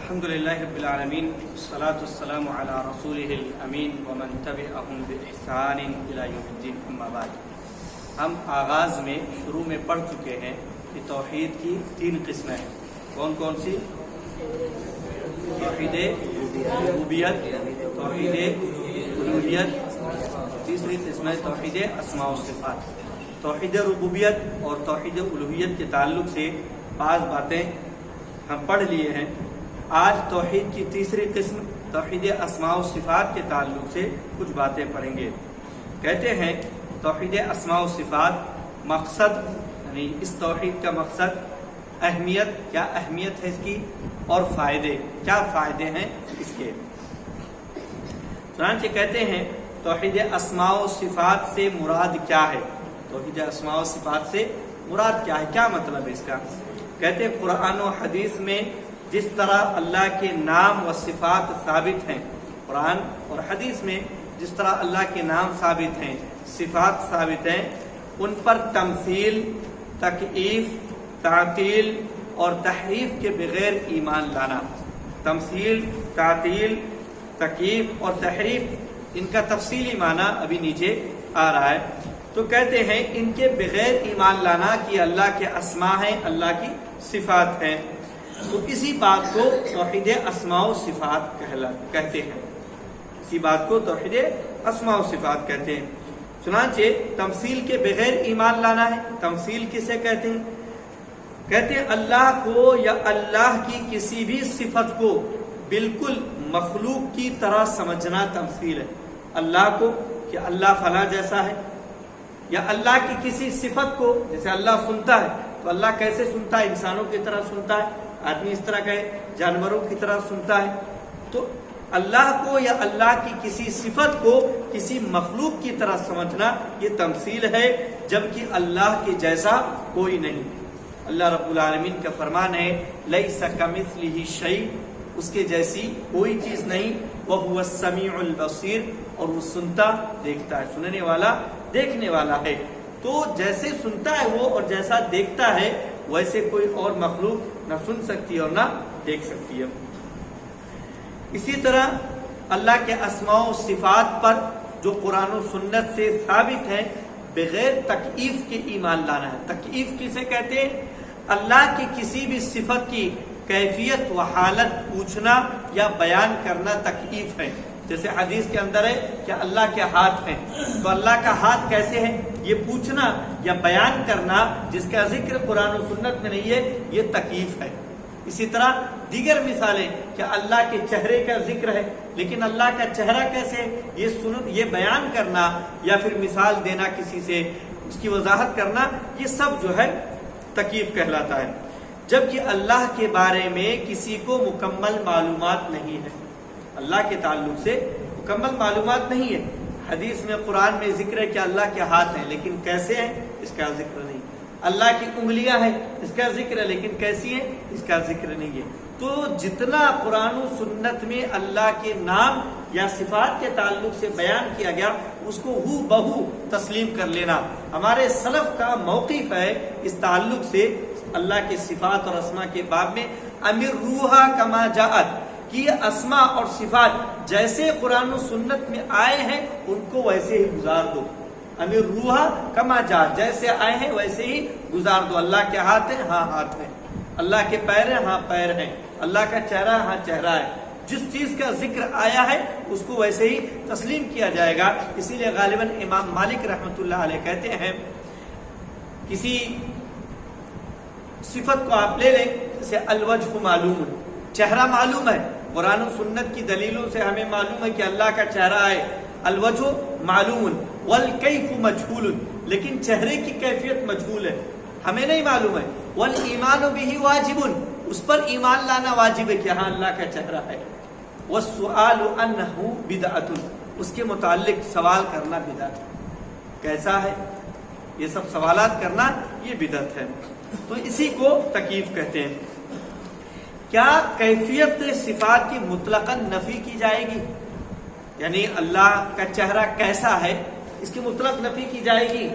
الحمدللہ رب العالمین والصلاة والسلام علی رسولہ الامین ومن تبعہم بإحسان الی یوم الدین اما بعد۔ ہم آغاز میں شروع میں پڑھ چکے ہیں کہ توحید کی تین قسمیں ہیں۔ کون کون سی؟ توحید ربوبیت، توحید الوہیت، تیسری قسم ہے توحید اسماء و صفات۔ توحید ربوبیت اور توحید الوہیت کے تعلق سے بعض باتیں ہم پڑھ لیے ہیں۔ آج توحید کی تیسری قسم توحید اسماء و صفات کے تعلق سے کچھ باتیں پڑھیں گے۔ کہتے ہیں توحید اسماء و صفات مقصد، یعنی اس توحید کا مقصد، اہمیت، کیا اہمیت ہے اس کی، اور فائدے، کیا فائدے ہیں اس کے۔ چنانچہ کہتے ہیں توحید اسماء و صفات سے مراد کیا ہے؟ توحید اسماء و صفات سے مراد کیا ہے، کیا مطلب ہے اس کا؟ کہتے ہیں قرآن و حدیث میں جس طرح اللہ کے نام و صفات ثابت ہیں، قرآن اور حدیث میں جس طرح اللہ کے نام ثابت ہیں، صفات ثابت ہیں، ان پر تمثیل، تکییف، تعطیل اور تحریف کے بغیر ایمان لانا۔ تمثیل، تعطیل، تکییف اور تحریف، ان کا تفصیلی معنی ابھی نیچے آ رہا ہے۔ تو کہتے ہیں ان کے بغیر ایمان لانا کہ اللہ کے اسماء ہیں، اللہ کی صفات ہیں، تو اسی بات کو توحید اسماء و صفات کہتے ہیں۔ اسی بات کو توحید اسماء و صفات کہتے ہیں۔ چنانچہ تمثیل کے بغیر ایمان لانا ہے۔ تمثیل کسے کہتے ہیں؟ کہتے ہیں اللہ کو یا اللہ کی کسی بھی صفت کو بالکل مخلوق کی طرح سمجھنا تمثیل ہے۔ اللہ کو کہ اللہ فلاں جیسا ہے، یا اللہ کی کسی صفت کو، جیسے اللہ سنتا ہے تو اللہ کیسے سنتا ہے؟ انسانوں کی طرح سنتا ہے، آدمی اس طرح کا ہے، جانوروں کی طرح سنتا ہے۔ تو اللہ کو یا اللہ کی کسی صفت کو کسی مخلوق کی طرح سمجھنا یہ تمثیل ہے، جبکہ اللہ کے جیسا کوئی نہیں۔ اللہ رب العالمین کا فرمان ہے لیس کمثلہ شیء، اس کے جیسی کوئی چیز نہیں، وہو السمیع البصیر، اور وہ سنتا دیکھتا ہے، سننے والا دیکھنے والا ہے۔ تو جیسے سنتا ہے وہ اور جیسا دیکھتا ہے ویسے کوئی اور مخلوق نہ سن سکتی اور نہ دیکھ سکتی ہے۔ اسی طرح اللہ کے اسماء و صفات پر جو قرآن و سنت سے ثابت ہے، بغیر تکییف کے ایمان لانا ہے۔ تکییف کسے کہتے ہیں؟ اللہ کی کسی بھی صفت کی کیفیت و حالت پوچھنا یا بیان کرنا تکییف ہے۔ جیسے حدیث کے اندر ہے کہ اللہ کے ہاتھ ہیں، تو اللہ کا ہاتھ کیسے ہے یہ پوچھنا یا بیان کرنا، جس کا ذکر قرآن و سنت میں نہیں ہے، یہ تکییف ہے۔ اسی طرح دیگر مثالیں کہ اللہ کے چہرے کا ذکر ہے، لیکن اللہ کا چہرہ کیسے ہے یہ بیان کرنا یا پھر مثال دینا کسی سے، اس کی وضاحت کرنا، یہ سب جو ہے تکییف کہلاتا ہے۔ جبکہ اللہ کے بارے میں کسی کو مکمل معلومات نہیں ہے، اللہ کے تعلق سے مکمل معلومات نہیں ہے۔ حدیث میں قرآن میں ذکر ہے کہ اللہ کے ہاتھ ہیں، لیکن کیسے ہیں اس کا ذکر نہیں۔ اللہ کی انگلیاں ہیں، اس کا ذکر ہے، لیکن کیسی ہیں اس کا ذکر نہیں ہے۔ تو جتنا قرآن و سنت میں اللہ کے نام یا صفات کے تعلق سے بیان کیا گیا اس کو ہو بہو تسلیم کر لینا ہمارے سلف کا موقف ہے۔ اس تعلق سے اللہ کے صفات اور اسماء کے باب میں امر روحا کما جاءت، کہ یہ اسماء اور صفات جیسے قرآن و سنت میں آئے ہیں ان کو ویسے ہی گزار دو۔ امر روحا کما جاءت، جیسے آئے ہیں ویسے ہی گزار دو۔ اللہ کے ہاتھ ہیں، ہاں ہاتھ ہیں۔ اللہ کے پیر ہیں، ہاں پیر ہیں۔ اللہ کا چہرہ، ہاں چہرہ ہے۔ جس چیز کا ذکر آیا ہے اس کو ویسے ہی تسلیم کیا جائے گا۔ اسی لیے غالباً امام مالک رحمۃ اللہ علیہ کہتے ہیں کسی صفت کو آپ لے لیں، جیسے الوجہ معلوم، چہرہ معلوم ہے، قرآن و سنت کی دلیلوں سے ہمیں معلوم ہے کہ اللہ کا چہرہ ہے۔ الوجہ معلوم والکیف مجہول، لیکن چہرے کی کیفیت مجہول ہے، ہمیں نہیں معلوم ہے۔ والایمان بہ واجب، اس پر ایمان لانا واجب ہے کہ ہاں اللہ کا چہرہ ہے۔ والسؤال عنہ بدعۃ، اس کے متعلق سوال کرنا بدعت ہے۔ کیسا ہے یہ سب سوالات کرنا، یہ بدعت ہے۔ تو اسی کو تکییف کہتے ہیں۔ کیا کیفیت صفات کی مطلقاً نفی کی جائے گی؟ یعنی اللہ کا چہرہ کیسا ہے اس کی مطلق نفی کی جائے گی؟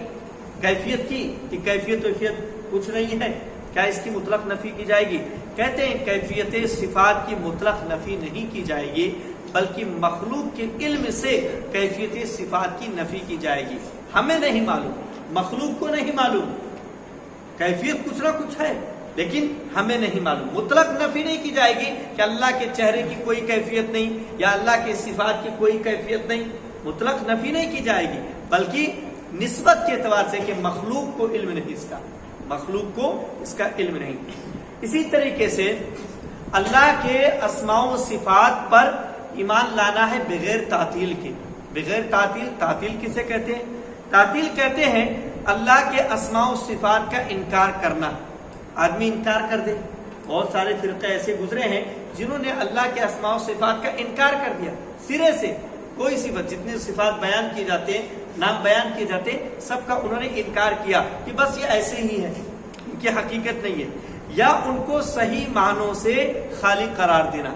کیفیت کی کہ کیفیت ویفیت کچھ نہیں ہے، کیا اس کی مطلق نفی کی جائے گی؟ کہتے ہیں کیفیت صفات کی مطلق نفی نہیں کی جائے گی، بلکہ مخلوق کے علم سے کیفیت صفات کی نفی کی جائے گی۔ ہمیں نہیں معلوم، مخلوق کو نہیں معلوم، کیفیت کچھ نہ کچھ ہے لیکن ہمیں نہیں معلوم۔ مطلق نفی نہیں کی جائے گی کہ اللہ کے چہرے کی کوئی کیفیت نہیں یا اللہ کے صفات کی کوئی کیفیت نہیں، مطلق نفی نہیں کی جائے گی، بلکہ نسبت کے اعتبار سے کہ مخلوق کو علم نہیں اس کا، مخلوق کو اس کا علم نہیں۔ اسی طریقے سے اللہ کے اسماء و صفات پر ایمان لانا ہے بغیر تعطیل کے۔ بغیر تعطیل، تعطیل کسے کہتے ہیں؟ تعطیل کہتے ہیں اللہ کے اسماء و صفات کا انکار کرنا۔ آدمی انکار کر دے، بہت سارے فرقے ایسے گزرے ہیں جنہوں نے اللہ کے اسماء و صفات کا انکار کر دیا سرے سے، کوئی صفت، جتنے صفات بیان کیے جاتے ہیں، نام بیان کیے جاتے ہیں، سب کا انہوں نے انکار کیا کہ بس یہ ایسے ہی ہے، ان کی حقیقت نہیں ہے، یا ان کو صحیح معنوں سے خالی قرار دینا،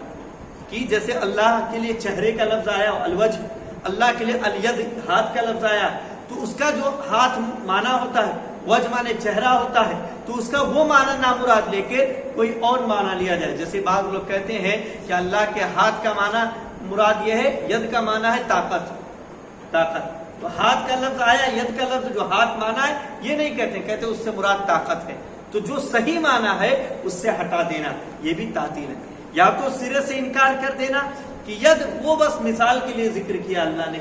کہ جیسے اللہ کے لیے چہرے کا لفظ آیا الوجھ، اللہ کے لیے الید ہاتھ کا لفظ آیا، تو اس کا جو ہاتھ معنی ہوتا ہے، وجہ معنی چہرہ ہوتا ہے، تو اس کا وہ معنی نامراد لے کے کوئی اور معنی لیا جائے۔ جیسے بعض لوگ کہتے ہیں کہ اللہ کے ہاتھ کا معنی مراد یہ ہے، ید کا معنی ہے طاقت، طاقت، تو ہاتھ کا لفظ آیا، ید کا لفظ جو ہاتھ معنی ہے یہ نہیں کہتے، کہتے اس سے مراد طاقت ہے، تو جو صحیح معنی ہے اس سے ہٹا دینا، یہ بھی تعطیل ہے۔ یا تو سرے سے انکار کر دینا کہ ید وہ بس مثال کے لیے ذکر کیا اللہ نے،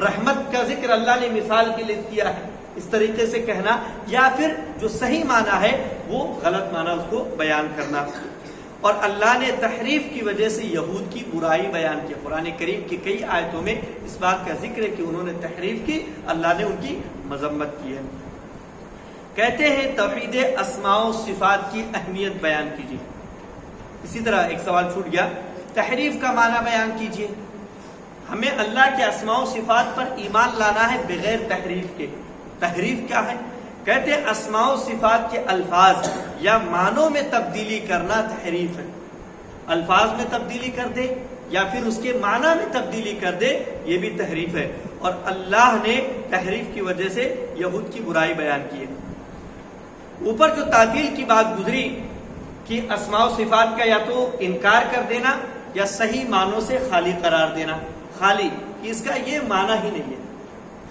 رحمت کا ذکر اللہ نے مثال کے لیے کیا ہے، اس طریقے سے کہنا، یا پھر جو صحیح معنی ہے وہ غلط معنی اس کو بیان کرنا۔ اور اللہ نے تحریف کی وجہ سے یہود کی برائی بیان کی، قرآن کریم کی کئی آیتوں میں اس بات کا ذکر ہے کہ انہوں نے تحریف کی، اللہ نے ان کی مذمت کی ہے۔ کہتے ہیں توحید اسماء و صفات کی اہمیت بیان کیجیے۔ اسی طرح ایک سوال چھوٹ گیا، تحریف کا معنی بیان کیجیے۔ ہمیں اللہ کے اسماء و صفات پر ایمان لانا ہے بغیر تحریف کے۔ تحریف کیا ہے؟ کہتے ہیں اسماء و صفات کے الفاظ یا معنوں میں تبدیلی کرنا تحریف ہے۔ الفاظ میں تبدیلی کر دے یا پھر اس کے معنی میں تبدیلی کر دے، یہ بھی تحریف ہے، اور اللہ نے تحریف کی وجہ سے یہود کی برائی بیان کی ہے۔ اوپر جو تعطیل کی بات گزری کہ اسماء و صفات کا یا تو انکار کر دینا یا صحیح معنوں سے خالی قرار دینا، خالی اس کا یہ معنی ہی نہیں ہے،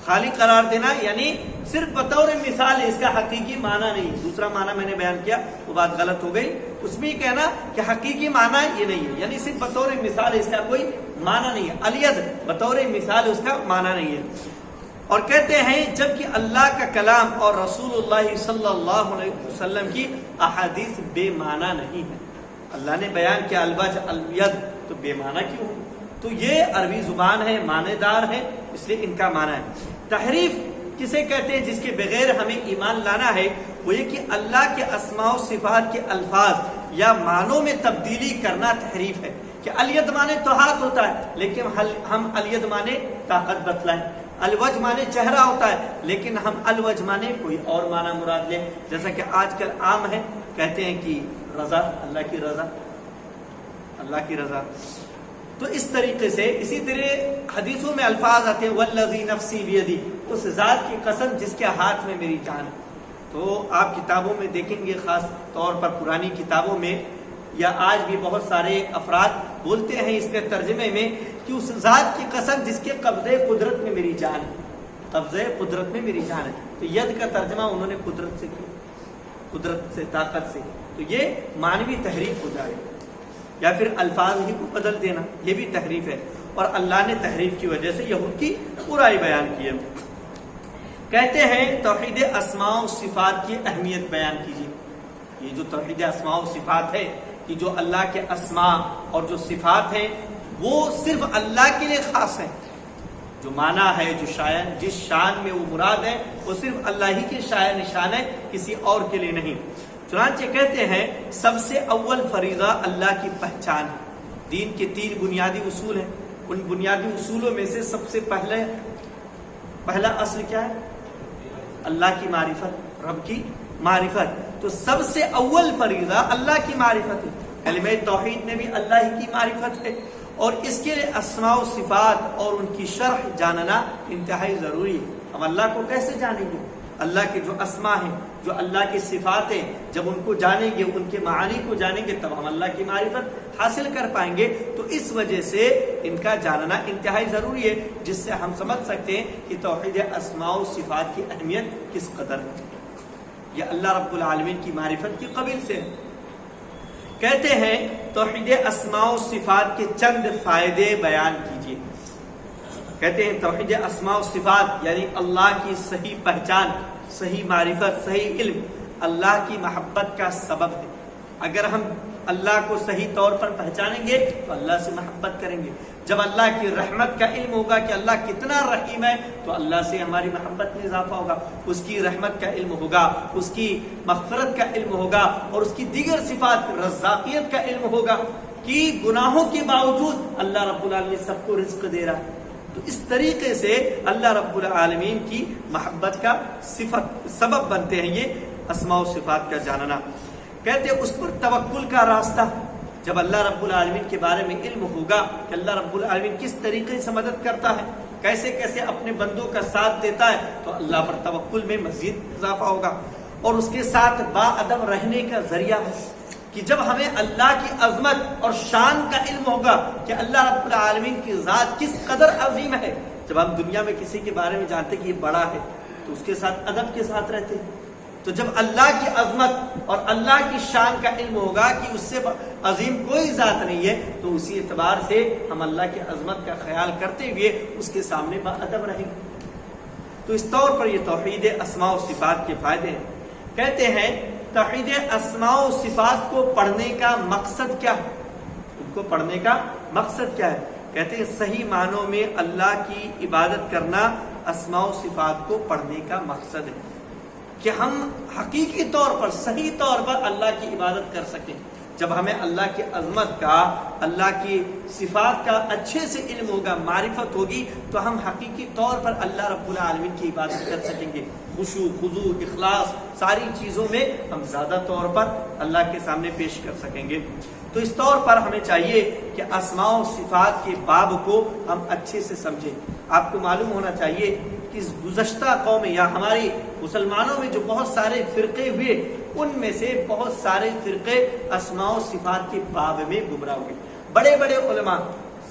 خالی قرار دینا یعنی صرف بطور مثال ہے، اس کا حقیقی معنی نہیں۔ دوسرا معنی میں نے بیان کیا وہ بات غلط ہو گئی، اس میں یہ کہنا کہ حقیقی معنی یہ نہیں ہے، یعنی صرف بطور مثال ہے، اس کا کوئی معنی نہیں ہے، الید بطور مثال اس کا معنی نہیں ہے۔ اور کہتے ہیں جبکہ اللہ کا کلام اور رسول اللہ صلی اللہ علیہ وسلم کی احادیث بے معنی نہیں ہے، اللہ نے بیان کیا الوجہ الید، تو بے معنی کیوں ہے؟ تو یہ عربی زبان ہے، معنی دار ہے، اس لیے ان کا معنی ہے۔ تحریف کسے کہتے ہیں؟ جس کے بغیر ہمیں ایمان لانا ہے، وہ یہ کہ اللہ کے اسماء و صفات کے الفاظ یا معنوں میں تبدیلی کرنا تحریف ہے، کہ الید معنی تو ہاتھ ہوتا ہے لیکن ہم الید معنی طاقت بتلائیں، الوجہ معنی چہرہ ہوتا ہے لیکن ہم الوجہ معنی کوئی اور معنی مراد لیں، جیسا کہ آج کل عام ہے، کہتے ہیں کہ رضا، اللہ کی رضا، اللہ کی رضا۔ تو اس طریقے سے اسی طرح حدیثوں میں الفاظ آتے ہیں والذی نفسی بیدی، اس ذات کی قسم جس کے ہاتھ میں میری جان ہے۔ تو آپ کتابوں میں دیکھیں گے، خاص طور پر پرانی کتابوں میں، یا آج بھی بہت سارے افراد بولتے ہیں اس کے ترجمے میں کہ اس ذات کی قسم جس کے قبضے قدرت میں میری جان ہے، قبضے قدرت میں میری جان ہے۔ تو ید کا ترجمہ انہوں نے قدرت سے کیا، قدرت سے، طاقت سے، تو یہ معنوی تحریف ہو جائے، یا پھر الفاظ ہی کو بدل دینا، یہ بھی تحریف ہے، اور اللہ نے تحریف کی وجہ سے یہود کی برائی بیان کی ہے۔ کہتے ہیں توحید اسماء و صفات کی اہمیت بیان کیجیے۔ یہ جو توحید اسماء و صفات ہے کہ جو اللہ کے اسماء اور جو صفات ہیں وہ صرف اللہ کے لیے خاص ہیں، جو معنی ہے، جو شاعر جس شان میں وہ مراد ہے وہ صرف اللہ ہی کے شاعر نشان ہے، کسی اور کے لیے نہیں۔ چنانچہ کہتے ہیں سب سے اول فریضہ اللہ کی پہچان ہے۔ دین کے 3 بنیادی اصول ہیں، ان بنیادی اصولوں میں سے سب سے پہلا اصل کیا ہے؟ اللہ کی معرفت، رب کی معرفت۔ تو سب سے اول فریضہ اللہ کی معرفت ہے، کلمہ توحید میں بھی اللہ ہی کی معرفت ہے، اور اس کے لیے اسماء و صفات اور ان کی شرح جاننا انتہائی ضروری ہے۔ ہم اللہ کو کیسے جانیں گے؟ اللہ کے جو اسما ہیں، جو اللہ کی صفات ہیں، جب ان کو جانیں گے، ان کے معانی کو جانیں گے، تب ہم اللہ کی معرفت حاصل کر پائیں گے۔ تو اس وجہ سے ان کا جاننا انتہائی ضروری ہے، جس سے ہم سمجھ سکتے ہیں کہ توحید اسماء و صفات کی اہمیت کس قدر ہے۔ یہ اللہ رب العالمین کی معرفت کی قبیل سے ہے۔ کہتے ہیں توحید اسماء و صفات کے چند فائدے بیان کیجیے۔ کہتے ہیں توحید اسماء و صفات یعنی اللہ کی صحیح پہچان، صحیح معرفت، صحیح علم اللہ کی محبت کا سبب ہے۔ اگر ہم اللہ کو صحیح طور پر پہچانیں گے تو اللہ سے محبت کریں گے۔ جب اللہ کی رحمت کا علم ہوگا کہ اللہ کتنا رحیم ہے تو اللہ سے ہماری محبت میں اضافہ ہوگا، اس کی رحمت کا علم ہوگا، اس کی مغفرت کا علم ہوگا، اور اس کی دیگر صفات رزاقیت کا علم ہوگا کہ گناہوں کے باوجود اللہ رب العالمین سب کو رزق دے رہا ہے۔ تو اس طریقے سے اللہ رب العالمین کی محبت کا سبب بنتے ہیں یہ اسماء و صفات کا جاننا۔ کہتے ہیں اس پر توکل کا راستہ، جب اللہ رب العالمین کے بارے میں علم ہوگا کہ اللہ رب العالمین کس طریقے سے مدد کرتا ہے، کیسے کیسے اپنے بندوں کا ساتھ دیتا ہے، تو اللہ پر توکل میں مزید اضافہ ہوگا۔ اور اس کے ساتھ باادب رہنے کا ذریعہ ہے کہ جب ہمیں اللہ کی عظمت اور شان کا علم ہوگا کہ اللہ رب العالمین کی ذات کس قدر عظیم ہے، جب ہم دنیا میں کسی کے بارے میں جانتے کہ یہ بڑا ہے تو اس کے ساتھ ادب کے ساتھ رہتے ہیں۔ تو جب اللہ کی عظمت اور اللہ کی شان کا علم ہوگا کہ اس سے عظیم کوئی ذات نہیں ہے، تو اسی اعتبار سے ہم اللہ کی عظمت کا خیال کرتے ہوئے اس کے سامنے باادب رہیں گے۔ تو اس طور پر یہ توحید اسماء و صفات کے فائدے ہیں۔ کہتے ہیں توحید اسماء و صفات کو پڑھنے کا مقصد کیا ہے؟ ان کو پڑھنے کا مقصد کیا ہے؟ کہتے ہیں صحیح معنوں میں اللہ کی عبادت کرنا اسماء و صفات کو پڑھنے کا مقصد ہے کہ ہم حقیقی طور پر، صحیح طور پر اللہ کی عبادت کر سکیں۔ جب ہمیں اللہ کی عظمت کا، اللہ کی صفات کا اچھے سے علم ہوگا، معرفت ہوگی، تو ہم حقیقی طور پر اللہ رب العالمین کی عبادت کر سکیں گے۔ خشوع، خضوع، اخلاص، ساری چیزوں میں ہم زیادہ طور پر اللہ کے سامنے پیش کر سکیں گے۔ تو اس طور پر ہمیں چاہیے کہ اسماء و صفات کے باب کو ہم اچھے سے سمجھیں۔ آپ کو معلوم ہونا چاہیے کہ گزشتہ قوم یا ہماری مسلمانوں میں جو بہت سارے فرقے ہوئے، ان میں سے بہت سارے فرقے اسماء و صفات کے باب میں گمراہ ہوئے۔ بڑے بڑے علماء،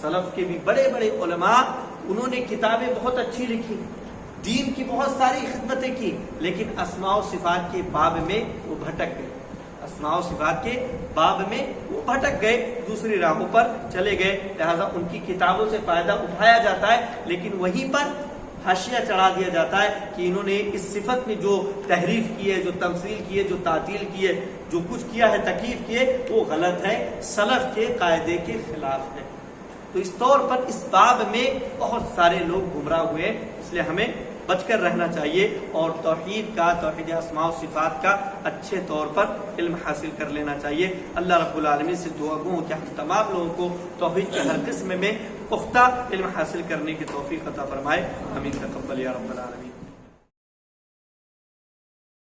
سلف کے بھی بڑے بڑے علماء، انہوں نے کتابیں بہت اچھی لکھی، دین کی بہت ساری خدمتیں کی، لیکن اسماء و صفات کے باب میں وہ بھٹک گئے۔ اسماء و صفات کے باب میں وہ بھٹک گئے، دوسری راہوں پر چلے گئے، لہذا ان کی کتابوں سے فائدہ اٹھایا جاتا ہے، لیکن وہیں پر حاشیہ چڑھا دیا جاتا ہے کہ انہوں نے اس صفت میں جو تحریف کی ہے، جو تمثیل کی ہے، جو تعطیل کی ہے، جو کچھ کیا ہے، تکییف کی ہے، وہ غلط ہے، سلف کے قاعدے کے خلاف ہے۔ تو اس طور پر اس باب میں بہت سارے لوگ گمراہ ہوئے، اس لیے ہمیں بچ کر رہنا چاہیے اور توحید کا، توحید اسماء و صفات کا اچھے طور پر علم حاصل کر لینا چاہیے۔ اللہ رب العالمین سے دعا گو کہ ہم تمام لوگوں کو توحید کے ہر قسم میں پختہ علم حاصل کرنے کی توفیق عطا فرمائے۔ آمین، تقبل یا رب العالمین۔